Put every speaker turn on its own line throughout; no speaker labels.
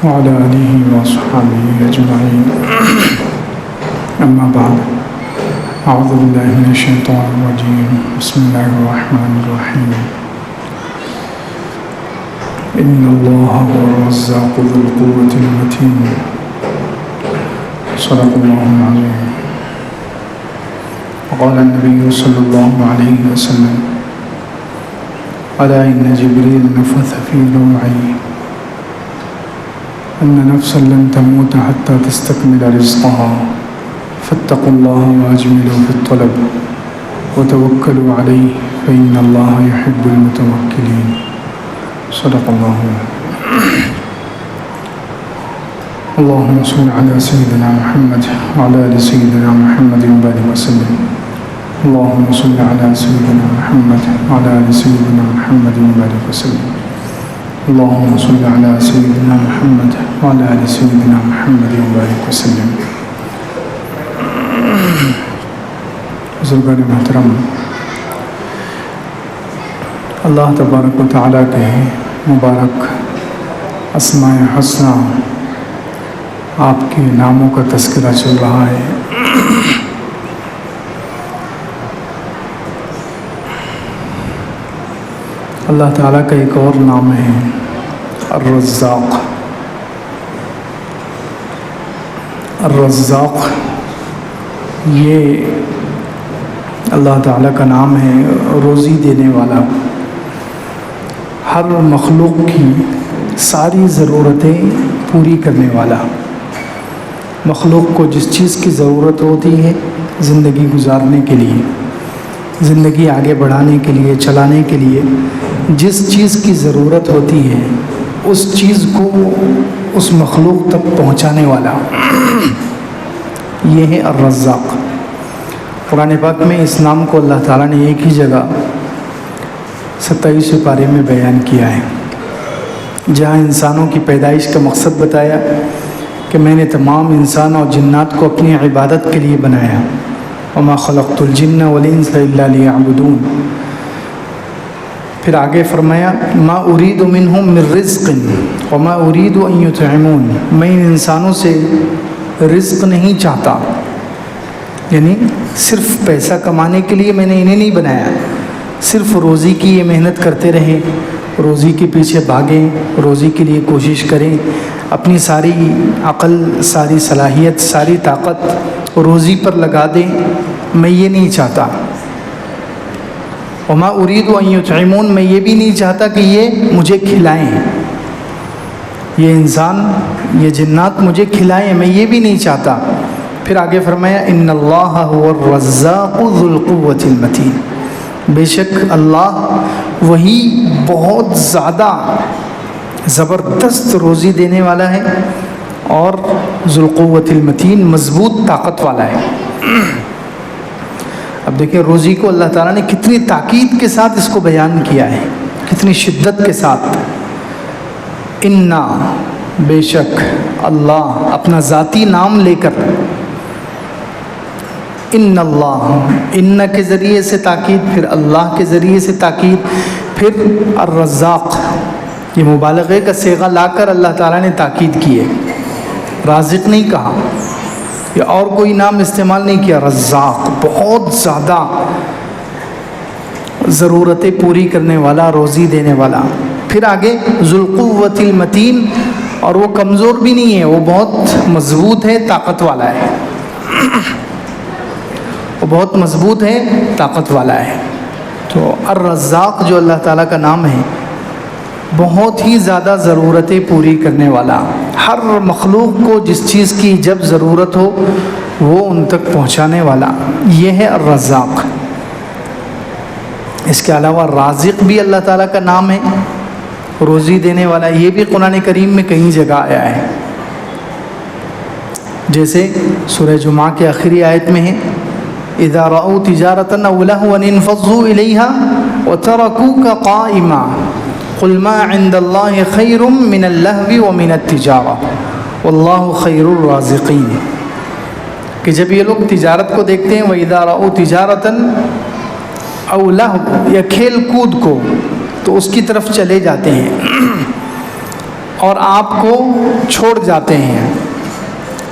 وعلى آله وأصحابه أجمعين. أما بعد، أعوذ بالله من الشيطان الرجيم. بسم الله الرحمن الرحيم. إن الله هو الرزاق ذو القوة المتين. صدق الله العظيم. وقال النبي صلى الله عليه وسلم: ألا إن جبريل نفث في روعي أن نفسا لن تموت حتى تستكمل رزقها فاتقوا الله وأجملوا في الطلب وتوكلوا عليه فإن الله يحب المتوكلين. صدق الله. اللهم صل على سيدنا محمد وعلى آل سيدنا محمد وبارك وسلم. اللهم صل على سيدنا محمد وعلى آل سيدنا محمد وبارك وسلم. اللهم صل على سيدنا محمد وعلى آل سيدنا محمد وبارك وسلم. بزرگان محترم، اللہ تبارک و تعالیٰ کے مبارک اسماء حسنہ، آپ کے ناموں کا تذکرہ چل رہا ہے. اللہ تعالیٰ کا ایک اور نام ہے الرزاق. الرزاق یہ اللہ تعالیٰ کا نام ہے، روزی دینے والا، ہر مخلوق کی ساری ضرورتیں پوری کرنے والا. مخلوق کو جس چیز کی ضرورت ہوتی ہے زندگی گزارنے کے لیے، زندگی آگے بڑھانے کے لیے، چلانے کے لیے جس چیز کی ضرورت ہوتی ہے اس چیز کو اس مخلوق تک پہنچانے والا، یہ ہے الرزاق. قرآن پاک میں اس نام کو اللہ تعالیٰ نے ایک ہی جگہ 27 پارے میں بیان کیا ہے، جہاں انسانوں کی پیدائش کا مقصد بتایا کہ میں نے تمام انسان اور جنات کو اپنی عبادت کے لیے بنایا. وما خلقت الجن والانس الا لیعبدون. پھر آگے فرمایا: ما اريد منهم من رزق وما اريد ان يطعمون. میں ان انسانوں سے رزق نہیں چاہتا، یعنی صرف پیسہ کمانے کے لیے میں نے انہیں نہیں بنایا. صرف روزی کی یہ محنت کرتے رہیں، روزی کے پیچھے بھاگیں، روزی کے لیے کوشش کریں، اپنی ساری عقل، ساری صلاحیت، ساری طاقت روزی پر لگا دیں. میں یہ نہیں چاہتا. وما اريد ان يطعمون. میں یہ بھی نہیں چاہتا کہ یہ مجھے کھلائیں، یہ انسان، یہ جنات مجھے کھلائیں، میں یہ بھی نہیں چاہتا. پھر آگے فرمایا: ان اللہ هو الرزاق ذو القوة المتین. بے شک اللہ وہی بہت زیادہ زبردست روزی دینے والا ہے اور ذو القوة المتین، مضبوط طاقت والا ہے. اب دیکھیں روزی کو اللہ تعالیٰ نے کتنی تاکید کے ساتھ اس کو بیان کیا ہے، کتنی شدت کے ساتھ. انا، بے شک اللہ، اپنا ذاتی نام لے کر، ان اللہ، ان کے ذریعے سے تاکید، پھر اللہ کے ذریعے سے تاکید، پھر الرزاق، یہ مبالغے کا صیغہ لا کر اللہ تعالیٰ نے تاکید کی ہے. رازق نہیں کہا، یا اور کوئی نام استعمال نہیں کیا. رزاق، بہت زیادہ ضرورتیں پوری کرنے والا، روزی دینے والا. پھر آگے ذو القوة المتین، اور وہ کمزور بھی نہیں ہے، وہ بہت مضبوط ہے، طاقت والا ہے. وہ بہت مضبوط ہے، طاقت والا ہے. تو الرزاق جو اللہ تعالیٰ کا نام ہے، بہت ہی زیادہ ضرورتیں پوری کرنے والا، ہر مخلوق کو جس چیز کی جب ضرورت ہو وہ ان تک پہنچانے والا، یہ ہے الرزاق. اس کے علاوہ رازق بھی اللہ تعالیٰ کا نام ہے، روزی دینے والا. یہ بھی قرآن کریم میں کئی جگہ آیا ہے، جیسے سورہ جمعہ کے آخری آیت میں ہے: اذا رأوا تجارة او لهوا انفضوا الیہا وترکوک قائما قل ما عند اللہ خیر من اللہو ومن التجارہ واللہ خیر الرازقین. کہ جب یہ لوگ تجارت کو دیکھتے ہیں، وَإِذَا رَأُوا تِجَارَةً أَوْ لَهْوًا، یا کھیل کود کو، تو اس کی طرف چلے جاتے ہیں. اور آپ کو چھوڑ جاتے ہیں.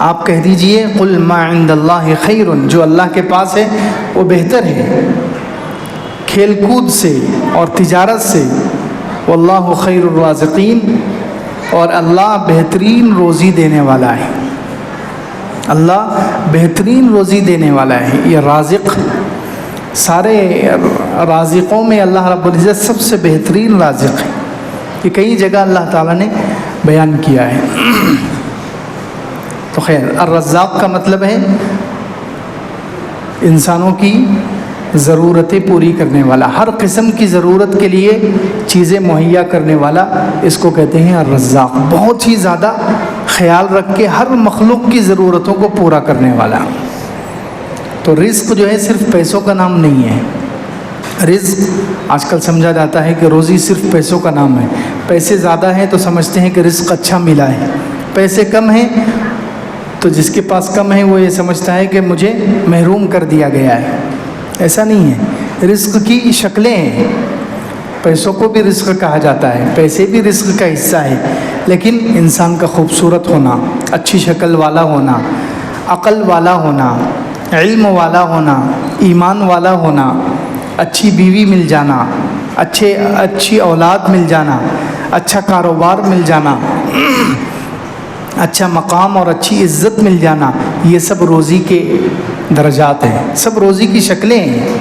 آپ کہہ دیجئے قل ما عند اللہ خیر، جو اللہ کے پاس ہے وہ بہتر ہے کھیل کود سے اور تجارت سے. واللہ خیر الرازقین، اور اللہ بہترین روزی دینے والا ہے. اللہ بہترین روزی دینے والا ہے. یہ رازق، سارے رازقوں میں اللہ رب العزت سب سے بہترین رازق ہے. یہ کئی جگہ اللہ تعالیٰ نے بیان کیا ہے. تو خیر، الرزاق کا مطلب ہے انسانوں کی ضرورتیں پوری کرنے والا، ہر قسم کی ضرورت کے لیے چیزیں مہیا کرنے والا، اس کو کہتے ہیں الرزاق. بہت ہی زیادہ خیال رکھ کے ہر مخلوق کی ضرورتوں کو پورا کرنے والا. تو رزق جو ہے صرف پیسوں کا نام نہیں ہے. رزق آج کل سمجھا جاتا ہے کہ روزی صرف پیسوں کا نام ہے. پیسے زیادہ ہیں تو سمجھتے ہیں کہ رزق اچھا ملا ہے، پیسے کم ہیں تو جس کے پاس کم ہے وہ یہ سمجھتا ہے کہ مجھے محروم کر دیا گیا ہے. ایسا نہیں ہے. رزق کی شکلیں ہیں. پیسوں کو بھی رزق کہا جاتا ہے، پیسے بھی رزق کا حصہ ہے، لیکن انسان کا خوبصورت ہونا، اچھی شکل والا ہونا، عقل والا ہونا، علم والا ہونا، ایمان والا ہونا، اچھی بیوی مل جانا، اچھی اولاد مل جانا، اچھا کاروبار مل جانا، اچھا مقام اور اچھی عزت مل جانا، یہ سب روزی کے درجات ہیں، سب روزی کی شکلیں ہیں.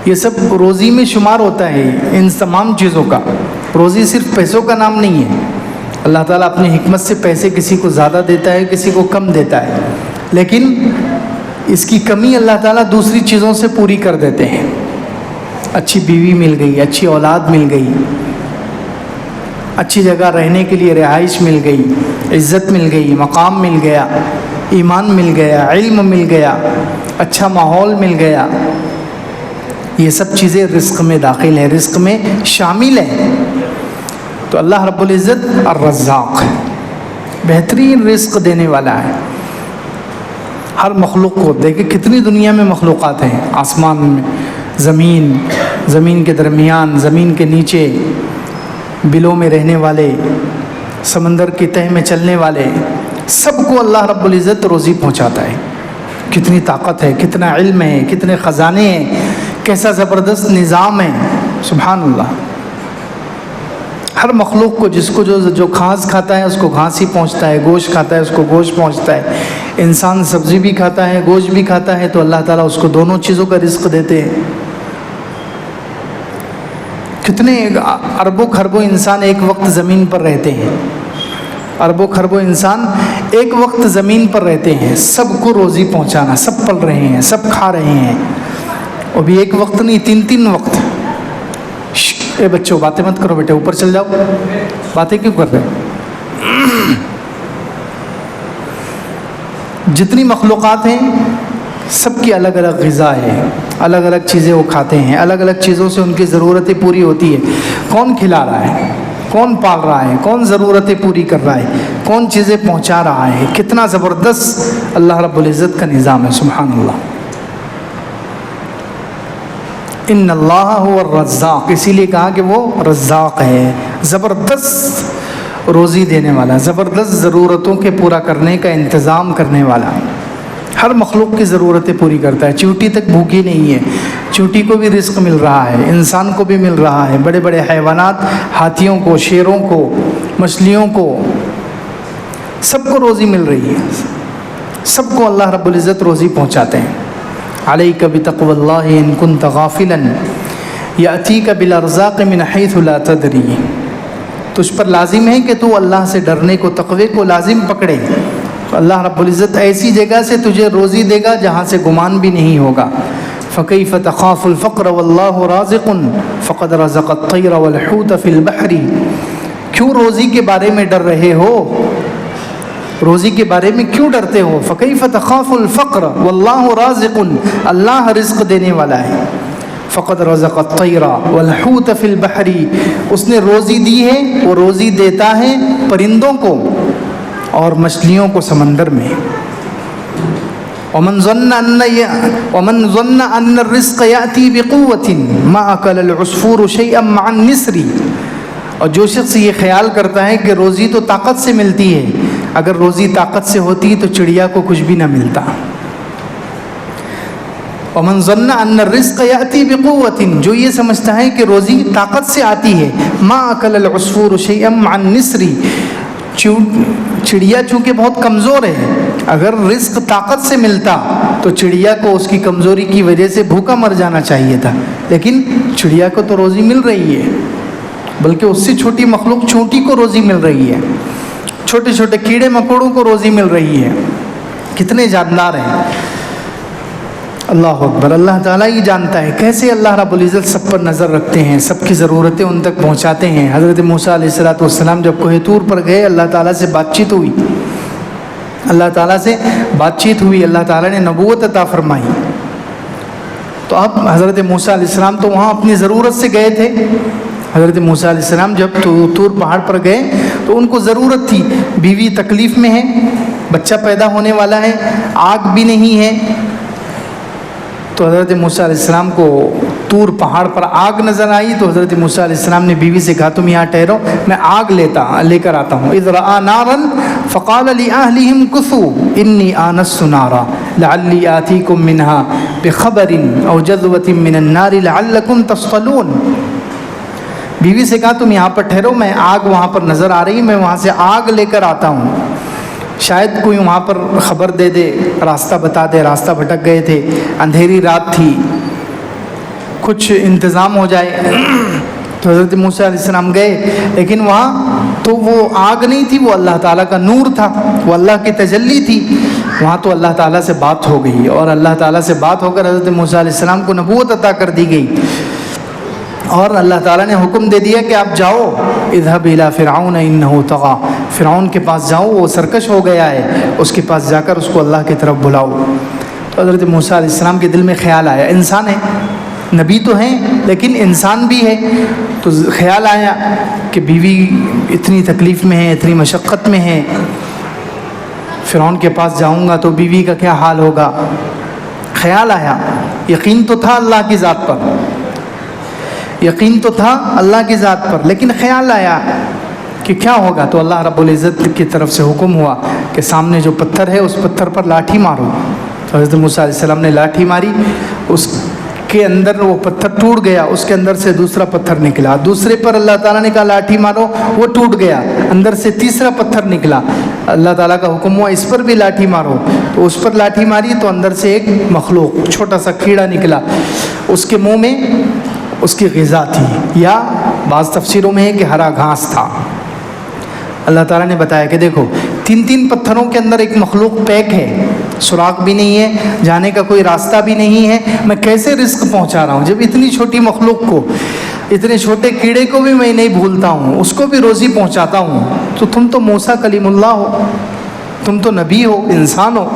یہ سب روزی میں شمار ہوتا ہے. ان تمام چیزوں کا روزی صرف پیسوں کا نام نہیں ہے. اللہ تعالیٰ اپنی حکمت سے پیسے کسی کو زیادہ دیتا ہے، کسی کو کم دیتا ہے، لیکن اس کی کمی اللہ تعالیٰ دوسری چیزوں سے پوری کر دیتے ہیں. اچھی بیوی مل گئی، اچھی اولاد مل گئی، اچھی جگہ رہنے کے لیے رہائش مل گئی، عزت مل گئی، مقام مل گیا، ایمان مل گیا، علم مل گیا، اچھا ماحول مل گیا. یہ سب چیزیں رزق میں داخل ہیں، رزق میں شامل ہیں. تو اللہ رب العزت الرزاق ہے، بہترین رزق دینے والا ہے. ہر مخلوق کو دیکھیں، کتنی دنیا میں مخلوقات ہیں، آسمان میں، زمین کے درمیان، زمین کے نیچے، بلوں میں رہنے والے، سمندر کی تہہ میں چلنے والے، سب کو اللہ رب العزت روزی پہنچاتا ہے. کتنی طاقت ہے، کتنا علم ہے، کتنے خزانے ہیں، کیسا زبردست نظام ہے. سبحان اللہ. ہر مخلوق کو، جس کو جو گھاس کھاتا ہے اس کو گھاس ہی پہنچتا ہے، گوشت کھاتا ہے اس کو گوشت پہنچتا ہے. انسان سبزی بھی کھاتا ہے، گوشت بھی کھاتا ہے، تو اللہ تعالیٰ اس کو دونوں چیزوں کا رزق دیتے ہیں. کتنے اربوں خربوں انسان ایک وقت زمین پر رہتے ہیں، اربوں خربوں انسان ایک وقت زمین پر رہتے ہیں. سب کو روزی پہنچانا، سب پل رہے ہیں، سب کھا رہے ہیں، وہ بھی ایک وقت نہیں، 3 وقت. اے بچوں باتیں مت کرو بیٹے، اوپر چل جاؤ، باتیں کیوں کر رہے؟ جتنی مخلوقات ہیں سب کی الگ الگ غذا ہے، الگ الگ چیزیں وہ کھاتے ہیں، الگ الگ چیزوں سے ان کی ضرورتیں پوری ہوتی ہے. کون کھلا رہا ہے، کون پال رہا ہے، کون ضرورتیں پوری کر رہا ہے، کون چیزیں پہنچا رہا ہے. کتنا زبردست اللہ رب العزت کا نظام ہے. سبحان اللہ. ان اللہ هو الرزاق، اسی لیے کہا کہ وہ رزاق ہے، زبردست روزی دینے والا، زبردست ضرورتوں کے پورا کرنے کا انتظام کرنے والا. ہر مخلوق کی ضرورتیں پوری کرتا ہے. چیونٹی تک بھوکی نہیں ہے، چیونٹی کو بھی رزق مل رہا ہے، انسان کو بھی مل رہا ہے، بڑے بڑے حیوانات، ہاتھیوں کو، شیروں کو، مچھلیوں کو، سب کو روزی مل رہی ہے. سب کو اللہ رب العزت روزی پہنچاتے ہیں. علیک بتقوی اللہ ان کنت غافلا یأتیک بالارزاق من حیث لا تدری. تجھ پر لازم ہے کہ تو اللہ سے ڈرنے کو، تقوی کو لازم پکڑے. اللہ رب العزت ایسی جگہ سے تجھے روزی دے گا جہاں سے گمان بھی نہیں ہوگا. فکیف تخاف الفقر واللہ رازق فقد رزق الطیر والحوت فی البحر. کیوں روزی کے بارے میں ڈر رہے ہو؟ روزی کے بارے میں کیوں ڈرتے ہو؟ فکیف تخاف الفقر واللہ رازق، اللہ رزق دینے والا ہے. فقد رزق الطیر والحوت فی البحر، اس نے روزی دی ہے، وہ روزی دیتا ہے پرندوں کو اور مچھلیوں کو سمندر میں. ومن ظن ان الرزق یأتی بقوة ما اکل العصفور شیئا مع النسر اور جو شخص یہ خیال کرتا ہے کہ روزی تو طاقت سے ملتی ہے، اگر روزی طاقت سے ہوتی تو چڑیا کو کچھ بھی نہ ملتا۔ ومن ظن ان الرزق یاتی بقوۃ، جو یہ سمجھتا ہے کہ روزی طاقت سے آتی ہے، ما اکل العصفور شیئا مع النسر، چڑیا چونکہ بہت کمزور ہے، اگر رزق طاقت سے ملتا تو چڑیا کو اس کی کمزوری کی وجہ سے بھوکا مر جانا چاہیے تھا، لیکن چڑیا کو تو روزی مل رہی ہے، بلکہ اس سے چھوٹی مخلوق چونٹی کو روزی مل رہی ہے، چھوٹے چھوٹے کیڑے مکوڑوں کو روزی مل رہی ہے، کتنے جاندار ہیں۔ اللہ اکبر، اللہ تعالیٰ ہی جانتا ہے کیسے اللہ رب العزت سب پر نظر رکھتے ہیں، سب کی ضرورتیں ان تک پہنچاتے ہیں۔ حضرت موسیٰ علیہ السلام جب کوہ طور پر گئے، اللہ تعالیٰ سے بات چیت ہوئی، اللہ تعالیٰ سے بات چیت ہوئی، اللہ تعالیٰ نے نبوت عطا فرمائی۔ تو اب حضرت موسیٰ علیہ السلام تو وہاں اپنی ضرورت سے گئے تھے۔ حضرت موسیٰ علیہ السلام جب طور پہاڑ پر گئے تو ان کو ضرورت تھی، بیوی تکلیف میں ہے، بچہ پیدا ہونے والا ہے، آگ بھی نہیں ہے، تو حضرت موسیٰ علیہ السلام کو طور پہاڑ پر آگ نظر آئی، تو حضرت موسیٰ علیہ السلام نے بیوی سے کہا تم یہاں ٹھہرو، میں آگ لے کر آتا ہوں۔ اذ رأى نارا فقال لأهلهم كثوا إني آنست نارا لعلی آتیکم منها بخبر او جذوة من النار لعلکم تصطلون۔ بیوی سے کہا تم یہاں پر ٹھہرو، میں آگ وہاں پر نظر آ رہی، میں وہاں سے آگ لے کر آتا ہوں، شاید کوئی وہاں پر خبر دے دے، راستہ بتا دے، راستہ بھٹک گئے تھے، اندھیری رات تھی، کچھ انتظام ہو جائے۔ تو حضرت موسیٰ علیہ السلام گئے، لیکن وہاں تو وہ آگ نہیں تھی، وہ اللہ تعالیٰ کا نور تھا، وہ اللہ کی تجلی تھی، وہاں تو اللہ تعالیٰ سے بات ہو گئی، اور اللہ تعالیٰ سے بات ہو کر حضرت موسیٰ علیہ السلام کو نبوت عطا کر دی گئی، اور اللہ تعالیٰ نے حکم دے دیا کہ آپ جاؤ، اذهب الى فرعون انه طغى، فرعون کے پاس جاؤ، وہ سرکش ہو گیا ہے، اس کے پاس جا کر اس کو اللہ کی طرف بلاؤ۔ تو حضرت موسیٰ علیہ السلام کے دل میں خیال آیا، انسان ہے، نبی تو ہیں لیکن انسان بھی ہے، تو خیال آیا کہ بیوی اتنی تکلیف میں ہے، اتنی مشقت میں ہے، فرعون کے پاس جاؤں گا تو بیوی کا کیا حال ہوگا۔ خیال آیا، یقین تو تھا اللہ کی ذات پر، یقین تو تھا اللہ کی ذات پر، لیکن خیال آیا کہ کیا ہوگا۔ تو اللہ رب العزت کی طرف سے حکم ہوا کہ سامنے جو پتھر ہے اس پتھر پر لاٹھی مارو۔ تو حضرت موسیٰ علیہ السلام نے لاٹھی ماری، اس کے اندر وہ پتھر ٹوٹ گیا، اس کے اندر سے دوسرا پتھر نکلا، دوسرے پر اللہ تعالیٰ نے کہا لاٹھی مارو، وہ ٹوٹ گیا، اندر سے تیسرا پتھر نکلا، اللہ تعالیٰ کا حکم ہوا اس پر بھی لاٹھی مارو، تو اس پر لاٹھی ماری تو اندر سے ایک مخلوق چھوٹا سا کیڑا نکلا، اس کے منہ میں اس کی غذا تھی، یا بعض تفسیروں میں ہے کہ ہرا گھاس تھا۔ اللہ تعالیٰ نے بتایا کہ دیکھو تین پتھروں کے اندر ایک مخلوق پیک ہے، سراغ بھی نہیں ہے، جانے کا کوئی راستہ بھی نہیں ہے، میں کیسے رزق پہنچا رہا ہوں جب اتنی چھوٹی مخلوق کو، اتنے چھوٹے کیڑے کو بھی میں نہیں بھولتا ہوں، اس کو بھی روزی پہنچاتا ہوں، تو تم تو موسیٰ کلیم اللہ ہو، تم تو نبی ہو، انسان ہو،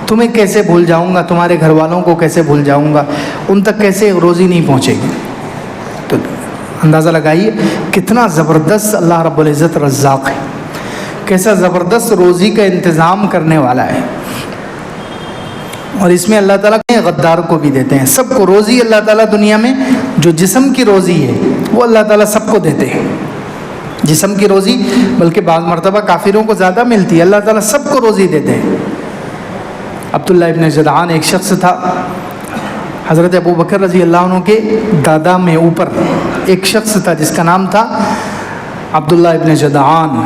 تمہیں کیسے بھول جاؤں گا، تمہارے گھر والوں کو کیسے بھول جاؤں گا، ان تک کیسے روزی نہیں پہنچے گی۔ تو اندازہ لگائیے کتنا زبردست اللہ رب العزت رزاق ہے، کیسا زبردست روزی کا انتظام کرنے والا ہے۔ اور اس میں اللہ تعالیٰ غدار کو بھی دیتے ہیں، سب کو روزی اللہ تعالیٰ دنیا میں جو جسم کی روزی ہے وہ اللہ تعالیٰ سب کو دیتے ہیں، جسم کی روزی، بلکہ بعض مرتبہ کافروں کو زیادہ ملتی ہے، اللہ تعالیٰ سب کو روزی دیتے ہیں۔ عبداللہ ابن جدعان ایک شخص تھا، حضرت ابو بکر رضی اللہ عنہ کے دادا میں اوپر ایک شخص تھا جس کا نام تھا عبداللہ ابن جدعان۔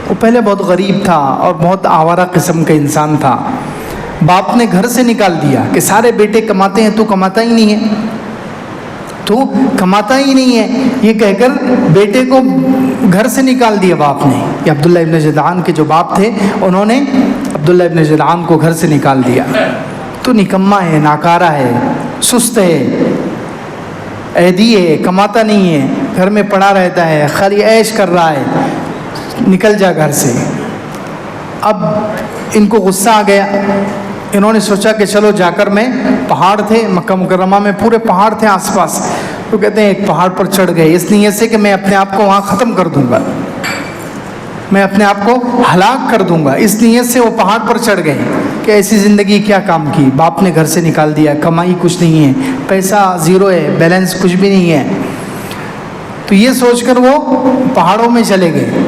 وہ پہلے بہت غریب تھا اور بہت آوارہ قسم کا انسان تھا، باپ نے گھر سے نکال دیا کہ سارے بیٹے کماتے ہیں، تو کماتا ہی نہیں ہے، تو کماتا ہی نہیں ہے، یہ کہہ کر بیٹے کو گھر سے نکال دیا باپ نے۔ یہ عبداللہ ابن جدعان کے جو باپ تھے انہوں نے عبداللہ ابن جدعان کو گھر سے نکال دیا، تو نکما ہے، ناکارہ ہے، سست ہے، عیدی ہے، کماتا نہیں ہے، گھر میں پڑا رہتا ہے، خالی عیش کر رہا ہے، نکل جا گھر سے۔ اب ان کو غصہ آ گیا، انہوں نے سوچا کہ چلو جا کر، میں پہاڑ تھے مکہ مکرمہ میں، پورے پہاڑ تھے آس پاس، تو کہتے ہیں ایک پہاڑ پر چڑھ گئے اس نیت سے کہ میں اپنے آپ کو وہاں ختم کر دوں گا، میں اپنے آپ کو ہلاک کر دوں گا، اس نیت سے وہ پہاڑ پر چڑھ گئے کہ ایسی زندگی کیا کام کی، باپ نے گھر سے نکال دیا، کمائی کچھ نہیں ہے، پیسہ زیرو ہے، بیلنس کچھ بھی نہیں ہے۔ تو یہ سوچ کر وہ پہاڑوں میں چلے گئے.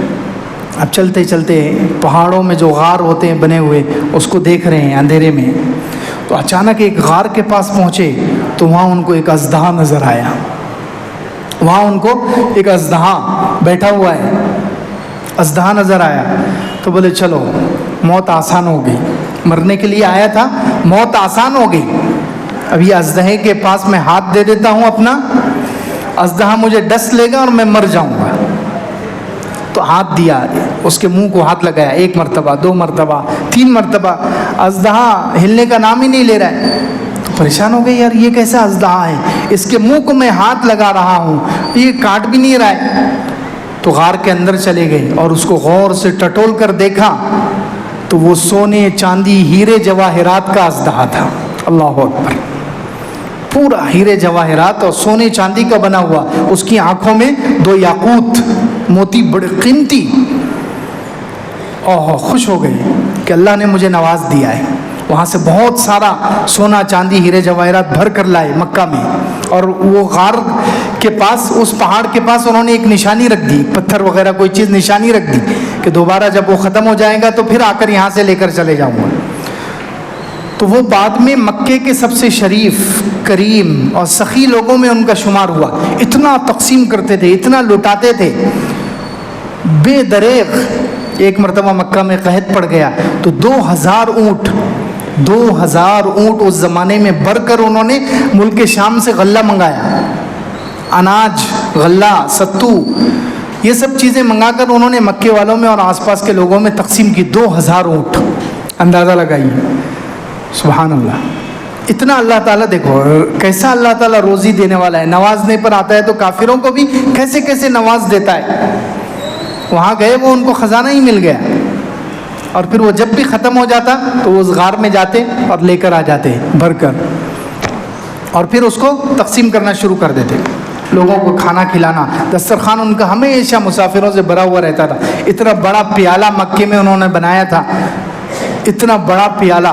اب چلتے چلتے پہاڑوں میں جو غار ہوتے ہیں بنے ہوئے اس کو دیکھ رہے ہیں اندھیرے میں. تو اچانک ایک غار کے پاس پہنچے تو وہاں ان کو ایک اژدہا نظر آیا. وہاں ان کو ایک اژدہا بیٹھا ہوا ہے, اژدہا نظر آیا. تو بولے چلو موت آسان ہو گئی, مرنے کے لیے آیا تھا, موت آسان ہو گئی. اب یہ اژدہے کے پاس میں ہاتھ دے دیتا ہوں اپنا, اژدہا مجھے ڈس لے گا اور میں مر جاؤں گا. تو ہاتھ دیا, اس کے منہ کو ہاتھ لگایا, 1 مرتبہ 2 مرتبہ 3 مرتبہ. اژدہا ہلنے کا نام ہی نہیں لے رہا ہے. تو پریشان ہو گئے, یار یہ کیسا اژدہا ہے, اس کے منہ کو میں ہاتھ لگا رہا ہوں, یہ کاٹ بھی نہیں رہا ہے. تو غار کے اندر چلے گئے اور اس کو غور سے ٹٹول کر دیکھا تو وہ سونے چاندی ہیرے جواہرات کا اژدہا تھا. اللہ اکبر, پورا ہیرے جواہرات اور سونے چاندی کا بنا ہوا. اس کی آنکھوں میں 2 یاقوت موتی بڑے قیمتی. اوہ, خوش ہو گئے کہ اللہ نے مجھے نواز دیا ہے. وہاں سے بہت سارا سونا چاندی ہیرے جواہرات بھر کر لائے مکہ میں. اور وہ غار کے پاس, اس پہاڑ کے پاس انہوں نے ایک نشانی رکھ دی, پتھر وغیرہ کوئی چیز نشانی رکھ دی کہ دوبارہ جب وہ ختم ہو جائے گا تو پھر آ کر یہاں سے لے کر چلے جاؤں گا. تو وہ بعد میں مکے کے سب سے شریف, کریم اور سخی لوگوں میں ان کا شمار ہوا. اتنا تقسیم کرتے تھے, اتنا لٹاتے تھے بے دریغ. ایک مرتبہ مکہ میں قحط پڑ گیا تو 2000 اونٹ اس زمانے میں بھر کر انہوں نے ملک شام سے غلہ منگایا. اناج, غلہ, ستو, یہ سب چیزیں منگا کر انہوں نے مکے والوں میں اور آس پاس کے لوگوں میں تقسیم کی. 2000 اونٹ, اندازہ لگائیے. سبحان اللہ. اتنا اللہ تعالیٰ, دیکھو کیسا اللہ تعالیٰ روزی دینے والا ہے. نوازنے پر آتا ہے تو کافروں کو بھی کیسے کیسے نواز دیتا ہے. وہاں گئے, وہ ان کو خزانہ ہی مل گیا, اور پھر وہ جب بھی ختم ہو جاتا تو وہ اس غار میں جاتے اور لے کر آ جاتے بھر کر, اور پھر اس کو تقسیم کرنا شروع کر دیتے. لوگوں کو کھانا کھلانا, دسترخوان ان کا ہمیشہ مسافروں سے بھرا ہوا رہتا تھا. اتنا بڑا پیالہ مکے میں انہوں نے بنایا تھا, اتنا بڑا پیالہ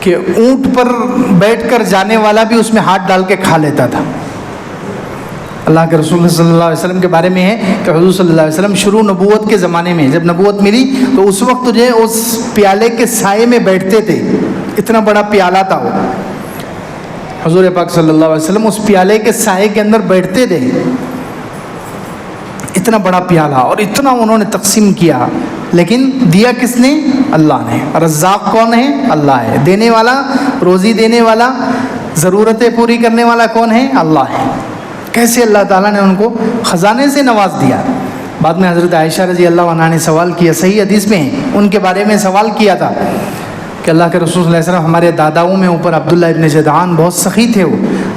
کہ اونٹ پر بیٹھ کر جانے والا بھی اس میں ہاتھ ڈال کے کھا لیتا تھا. اللہ کے رسول صلی اللہ علیہ وسلم کے بارے میں ہے کہ حضور صلی اللہ علیہ وسلم شروع نبوت کے زمانے میں, جب نبوت ملی تو اس وقت جو ہے اس پیالے کے سائے میں بیٹھتے تھے. اتنا بڑا پیالہ تھا وہ. حضور پاک صلی اللہ علیہ وسلم اس پیالے کے سائے کے اندر بیٹھتے تھے. اتنا بڑا پیالہ, اور اتنا انہوں نے تقسیم کیا. لیکن دیا کس نے؟ اللہ نے. رزاق کون ہے؟ اللہ ہے. دینے والا, روزی دینے والا, ضرورتیں پوری کرنے والا کون ہے؟ اللہ ہے. کیسے اللہ تعالیٰ نے ان کو خزانے سے نواز دیا. بعد میں حضرت عائشہ رضی اللہ عنہا نے سوال کیا, صحیح حدیث میں ان کے بارے میں سوال کیا تھا کہ اللہ کے رسول صلی اللہ علیہ وسلم, ہمارے داداؤں میں اوپر عبداللہ ابن جدعان بہت سخی تھے, وہ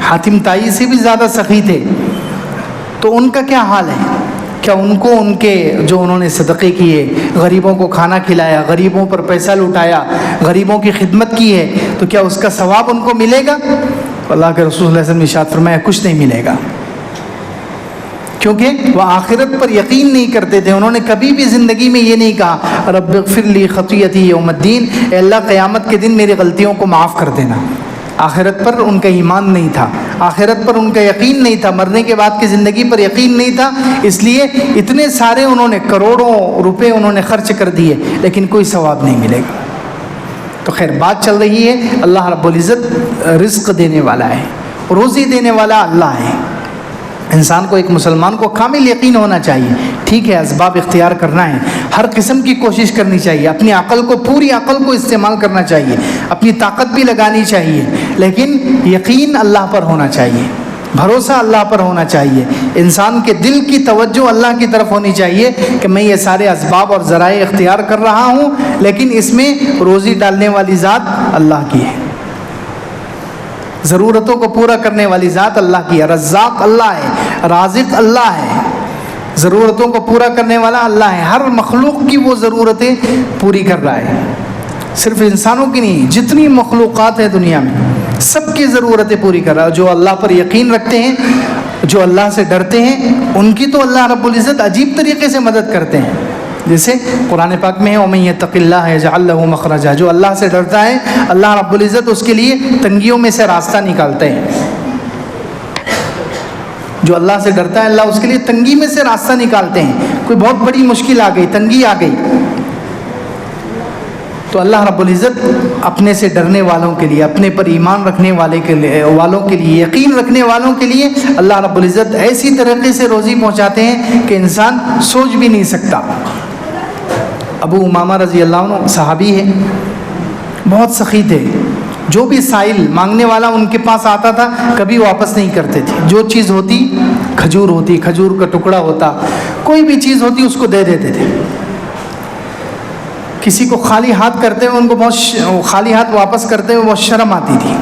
حاتم تائی سے بھی زیادہ سخی تھے, تو ان کا کیا حال ہے؟ کیا ان کو ان کے جو انہوں نے صدقے کیے, غریبوں کو کھانا کھلایا, غریبوں پر پیسہ لٹایا, غریبوں کی خدمت کی ہے, تو کیا اس کا ثواب ان کو ملے گا؟ اللہ کے رسول صلی اللہ علیہ وسلم نے ارشاد فرمایا, کچھ نہیں ملے گا. کیونکہ وہ آخرت پر یقین نہیں کرتے تھے. انہوں نے کبھی بھی زندگی میں یہ نہیں کہا رب اغفر لی خطیئتی یوم الدین, اے اللہ قیامت کے دن میری غلطیوں کو معاف کر دینا. آخرت پر ان کا ایمان نہیں تھا, آخرت پر ان کا یقین نہیں تھا, مرنے کے بعد کی زندگی پر یقین نہیں تھا. اس لیے اتنے سارے انہوں نے کروڑوں روپے انہوں نے خرچ کر دیے, لیکن کوئی ثواب نہیں ملے گا. تو خیر بات چل رہی ہے, اللہ رب العزت رزق دینے والا ہے, روزی دینے والا اللہ ہے. انسان کو, ایک مسلمان کو کامل یقین ہونا چاہیے. ٹھیک ہے, اسباب اختیار کرنا ہے, ہر قسم کی کوشش کرنی چاہیے, اپنی عقل کو, پوری عقل کو استعمال کرنا چاہیے, اپنی طاقت بھی لگانی چاہیے, لیکن یقین اللہ پر ہونا چاہیے, بھروسہ اللہ پر ہونا چاہیے. انسان کے دل کی توجہ اللہ کی طرف ہونی چاہیے کہ میں یہ سارے اسباب اور ذرائع اختیار کر رہا ہوں, لیکن اس میں روزی ڈالنے والی ذات اللہ کی ہے, ضرورتوں کو پورا کرنے والی ذات اللہ کی ہے. رزاق اللہ ہے, رازق اللہ ہے, ضرورتوں کو پورا کرنے والا اللہ ہے. ہر مخلوق کی وہ ضرورتیں پوری کر رہا ہے, صرف انسانوں کی نہیں, جتنی مخلوقات ہیں دنیا میں سب کی ضرورتیں پوری کر رہا ہے. جو اللہ پر یقین رکھتے ہیں, جو اللہ سے ڈرتے ہیں, ان کی تو اللہ رب العزت عجیب طریقے سے مدد کرتے ہیں. جیسے قرآن پاک میں ہے وَمَن يَتَّقِ اللَّهَ يَجْعَل لَّهُ مَخْرَجًا, جو اللہ سے ڈرتا ہے اللہ رب العزت اس کے لیے تنگیوں میں سے راستہ نکالتے ہیں. جو اللہ سے ڈرتا ہے اللہ اس کے لیے تنگی میں سے راستہ نکالتے ہیں. کوئی بہت بڑی مشکل آ گئی, تنگی آ گئی, تو اللہ رب العزت اپنے سے ڈرنے والوں کے لیے, اپنے پر ایمان رکھنے والوں کے لیے, یقین رکھنے والوں کے لیے اللہ رب العزت ایسی طریقے سے روزی پہنچاتے ہیں کہ انسان سوچ بھی نہیں سکتا. ابو امامہ رضی اللہ عنہ صحابی ہے, بہت سخی تھے. جو بھی سائل مانگنے والا ان کے پاس آتا تھا کبھی واپس نہیں کرتے تھے. جو چیز ہوتی, کھجور ہوتی, کھجور کا ٹکڑا ہوتا, کوئی بھی چیز ہوتی اس کو دے دیتے تھے. کسی کو خالی ہاتھ کرتے ہوئے ان کو بہت خالی ہاتھ واپس کرتے ہوئے بہت شرم آتی تھی.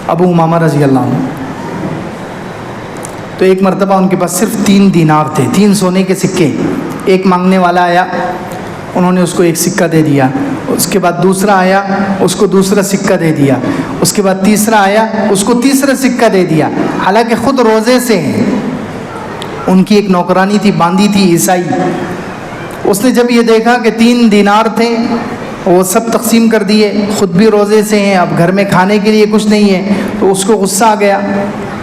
ابو امامہ رضی اللہ عنہ, تو ایک مرتبہ ان کے پاس صرف 3 دینار تھے, 3 سونے کے سکے. ایک مانگنے والا آیا, انہوں نے اس کو ایک سکہ دے دیا. اس کے بعد دوسرا آیا, اس کو دوسرا سکہ دے دیا. اس کے بعد تیسرا آیا, اس کو تیسرا سکہ دے دیا. حالانکہ خود روزے سے ہیں. ان کی ایک نوکرانی تھی, باندھی تھی, عیسائی. اس نے جب یہ دیکھا کہ 3 دینار تھے وہ سب تقسیم کر دیے, خود بھی روزے سے ہیں, اب گھر میں کھانے کے لیے کچھ نہیں ہے, تو اس کو غصہ آ گیا.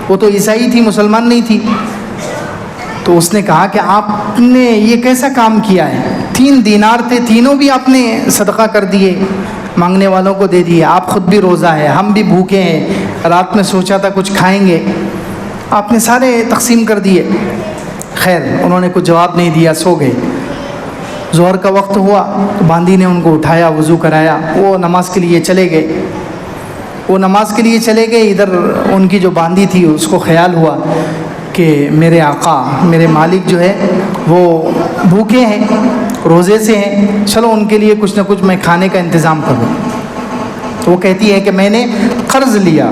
وہ تو عیسائی تھی, مسلمان نہیں تھی. تو اس نے کہا کہ آپ نے یہ کیسا کام کیا ہے, 3 دینار تھے, تینوں بھی آپ نے صدقہ کر دیے, مانگنے والوں کو دے دیے. آپ خود بھی روزہ ہے, ہم بھی بھوکے ہیں, رات میں سوچا تھا کچھ کھائیں گے, آپ نے سارے تقسیم کر دیے. خیر انہوں نے کچھ جواب نہیں دیا, سو گئے. ظہر کا وقت ہوا تو باندھی نے ان کو اٹھایا, وضو کرایا, وہ نماز کے لیے چلے گئے. وہ نماز کے لیے چلے گئے. ادھر ان کی جو باندھی تھی اس کو خیال ہوا کہ میرے آقا, میرے مالک جو ہے وہ بھوکے ہیں, روزے سے ہیں, چلو ان کے لیے کچھ نہ کچھ میں کھانے کا انتظام کروں. تو وہ کہتی ہے کہ میں نے قرض لیا,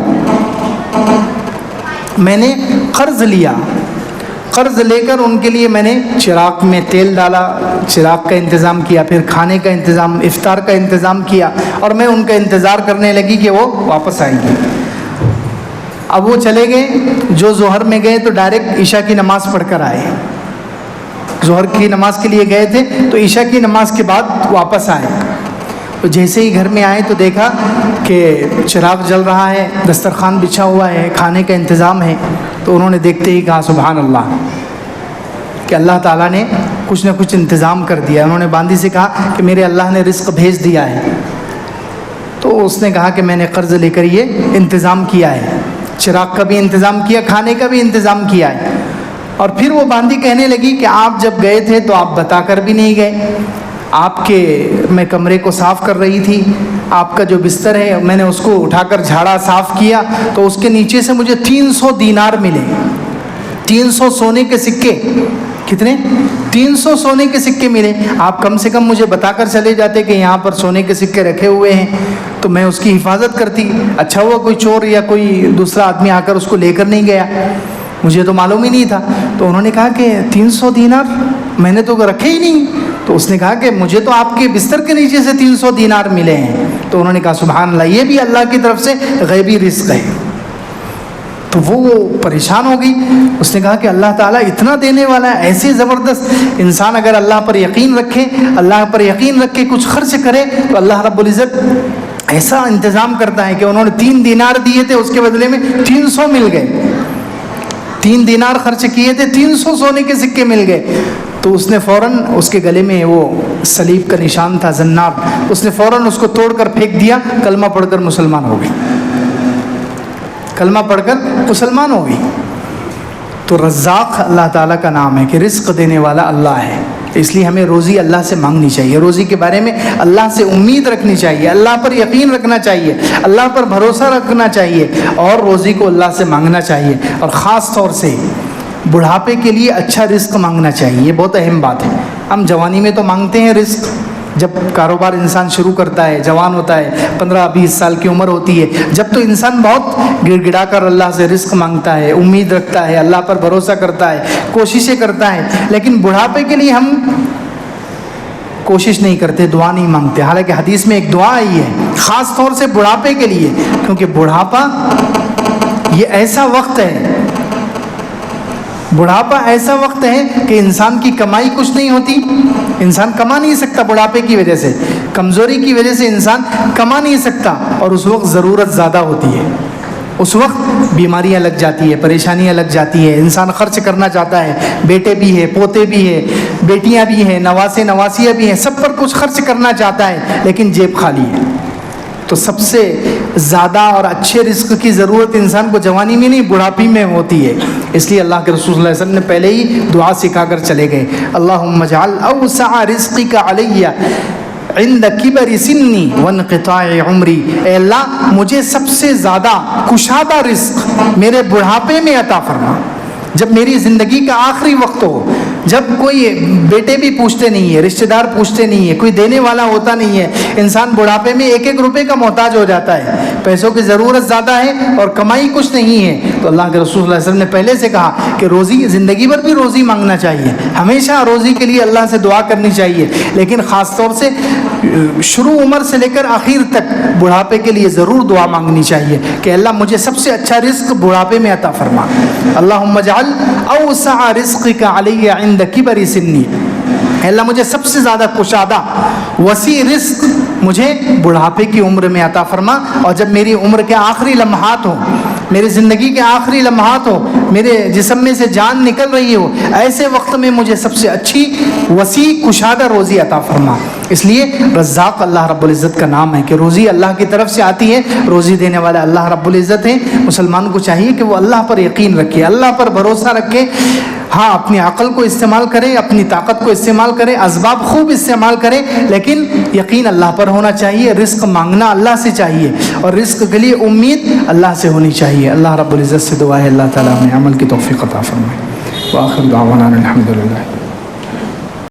قرض لے کر ان کے لیے میں نے چراغ میں تیل ڈالا, چراغ کا انتظام کیا, پھر کھانے کا انتظام, افطار کا انتظام کیا, اور میں ان کا انتظار کرنے لگی کہ وہ واپس آئیں گے. اب وہ چلے گئے. جو ظہر میں گئے تو ڈائریکٹ عشاء کی نماز پڑھ کر آئے. ظہر کی نماز کے لیے گئے تھے تو عشاء کی نماز کے بعد واپس آئے. تو جیسے ہی گھر میں آئے تو دیکھا کہ چراغ جل رہا ہے, دسترخوان بچھا ہوا ہے, کھانے کا انتظام ہے. تو انہوں نے دیکھتے ہی کہا سبحان اللہ, کہ اللہ تعالیٰ نے کچھ نہ کچھ انتظام کر دیا. انہوں نے باندھی سے کہا کہ میرے اللہ نے رزق بھیج دیا ہے. تو اس نے کہا کہ میں نے قرض لے کر یہ انتظام کیا ہے, چراغ کا بھی انتظام کیا, کھانے کا بھی انتظام کیا ہے. اور پھر وہ باندھی کہنے لگی کہ آپ جب گئے تھے تو آپ بتا کر بھی نہیں گئے. آپ کے میں کمرے کو صاف کر رہی تھی, آپ کا جو بستر ہے میں نے اس کو اٹھا کر جھاڑا, صاف کیا, تو اس کے نیچے سے مجھے 300 دینار ملے, 300 سونے کے سکے. کتنے؟ 300 سونے کے سکے ملے. آپ کم سے کم مجھے بتا کر چلے جاتے کہ یہاں پر سونے کے سکے رکھے ہوئے ہیں, تو میں اس کی حفاظت کرتی. اچھا ہوا کوئی چور یا کوئی دوسرا آدمی آ کر اس کو لے کر نہیں گیا, مجھے تو معلوم ہی نہیں تھا. تو انہوں نے کہا کہ 300 دینار میں نے تو رکھے ہی نہیں. تو اس نے کہا کہ مجھے تو آپ کے بستر کے نیچے سے 300 دینار ملے ہیں. تو انہوں نے کہا سبحان اللہ, یہ بھی اللہ کی طرف سے غیبی رزق ہے. تو وہ پریشان ہو گئی. اس نے کہا کہ اللہ تعالیٰ اتنا دینے والا ہے, ایسے زبردست. انسان اگر اللہ پر یقین رکھے, اللہ پر یقین رکھ کے کچھ خرچ کرے تو اللہ رب العزت ایسا انتظام کرتا ہے کہ انہوں نے 3 دینار دیے تھے, اس کے بدلے میں 300 مل گئے. 3 دینار خرچ کیے تھے, 300 سونے کے سکے مل گئے. تو اس نے فوراً, اس کے گلے میں وہ صلیب کا نشان تھا, زناب, اس نے فوراً اس کو توڑ کر پھینک دیا, کلمہ پڑھ کر مسلمان ہو گئی. کلمہ پڑھ کر مسلمان ہو گئی. تو رزاق اللہ تعالیٰ کا نام ہے کہ رزق دینے والا اللہ ہے. اس لیے ہمیں روزی اللہ سے مانگنی چاہیے, روزی کے بارے میں اللہ سے امید رکھنی چاہیے, اللہ پر یقین رکھنا چاہیے, اللہ پر بھروسہ رکھنا چاہیے, اور روزی کو اللہ سے مانگنا چاہیے. اور خاص طور سے بڑھاپے کے لیے اچھا رزق مانگنا چاہیے. یہ بہت اہم بات ہے. ہم جوانی میں تو مانگتے ہیں رزق, جب کاروبار انسان شروع کرتا ہے, جوان ہوتا ہے, 15-20 سال کی عمر ہوتی ہے, جب تو انسان بہت گڑ گڑا کر اللہ سے رزق مانگتا ہے, امید رکھتا ہے, اللہ پر بھروسہ کرتا ہے, کوششیں کرتا ہے. لیکن بڑھاپے کے لیے ہم کوشش نہیں کرتے, دعا نہیں مانگتے. حالانکہ حدیث میں ایک دعا آئی ہے خاص طور سے بڑھاپے کے لیے, کیونکہ بڑھاپا یہ ایسا وقت ہے, بڑھاپا ایسا وقت ہے کہ انسان کی کمائی کچھ نہیں ہوتی, انسان کما نہیں سکتا بڑھاپے کی وجہ سے, کمزوری کی وجہ سے انسان کما نہیں سکتا, اور اس وقت ضرورت زیادہ ہوتی ہے, اس وقت بیماریاں لگ جاتی ہے، پریشانیاں لگ جاتی ہے، انسان خرچ کرنا چاہتا ہے، بیٹے بھی ہے، پوتے بھی ہے، بیٹیاں بھی ہیں، نواسے نواسیاں بھی ہیں، سب پر کچھ خرچ کرنا چاہتا ہے لیکن جیب خالی ہے۔ تو سب سے زیادہ اور اچھے رزق کی ضرورت انسان کو جوانی میں نہیں بڑھاپی میں ہوتی ہے۔ اس لیے اللہ کے رسول صلی اللہ علیہ وسلم نے پہلے ہی دعا سکھا کر چلے گئے، اللہم اجعل اوسع رزقک علی عند کبر سنی وانقطاع عمری، اے اللہ مجھے سب سے زیادہ کشادہ رزق میرے بڑھاپے میں عطا فرما، جب میری زندگی کا آخری وقت ہو، جب کوئی بیٹے بھی پوچھتے نہیں ہے، رشتہ دار پوچھتے نہیں ہے، کوئی دینے والا ہوتا نہیں ہے، انسان بڑھاپے میں ایک ایک روپے کا محتاج ہو جاتا ہے، پیسوں کی ضرورت زیادہ ہے اور کمائی کچھ نہیں ہے، تو اللہ کے رسول صلی اللہ علیہ وسلم نے پہلے سے کہا کہ روزی زندگی بھر بھی روزی مانگنا چاہیے، ہمیشہ روزی کے لیے اللہ سے دعا کرنی چاہیے، لیکن خاص طور سے شروع عمر سے لے کر آخر تک بڑھاپے کے لیے ضرور دعا مانگنی چاہیے کہ اللہ مجھے سب سے اچھا رزق بڑھاپے میں عطا فرما، اللہم اجعل اوسع رزقک علی عند کبر سنی، اے اللہ مجھے سب سے زیادہ کشادہ وسیع رزق مجھے بڑھاپے کی عمر میں عطا فرما، اور جب میری عمر کے آخری لمحات ہوں، میری زندگی کے آخری لمحات ہو، میرے جسم میں سے جان نکل رہی ہو، ایسے وقت میں مجھے سب سے اچھی وسیع کشادہ روزی عطا فرما۔ اس لیے رزاق اللہ رب العزت کا نام ہے کہ روزی اللہ کی طرف سے آتی ہے، روزی دینے والا اللہ رب العزت ہے۔ مسلمان کو چاہیے کہ وہ اللہ پر یقین رکھے، اللہ پر بھروسہ رکھے، ہاں اپنی عقل کو استعمال کرے، اپنی طاقت کو استعمال کرے، اسباب خوب استعمال کرے، لیکن یقین اللہ پر ہونا چاہیے، رزق مانگنا اللہ سے چاہیے، اور رزق کے لیے امید اللہ سے ہونی چاہیے۔ اللہ رب العزت سے دعا ہے اللہ تعالیٰ ہمیں عمل کی توفیق عطا فرمائے۔ وآخر دعوانا الحمدللہ۔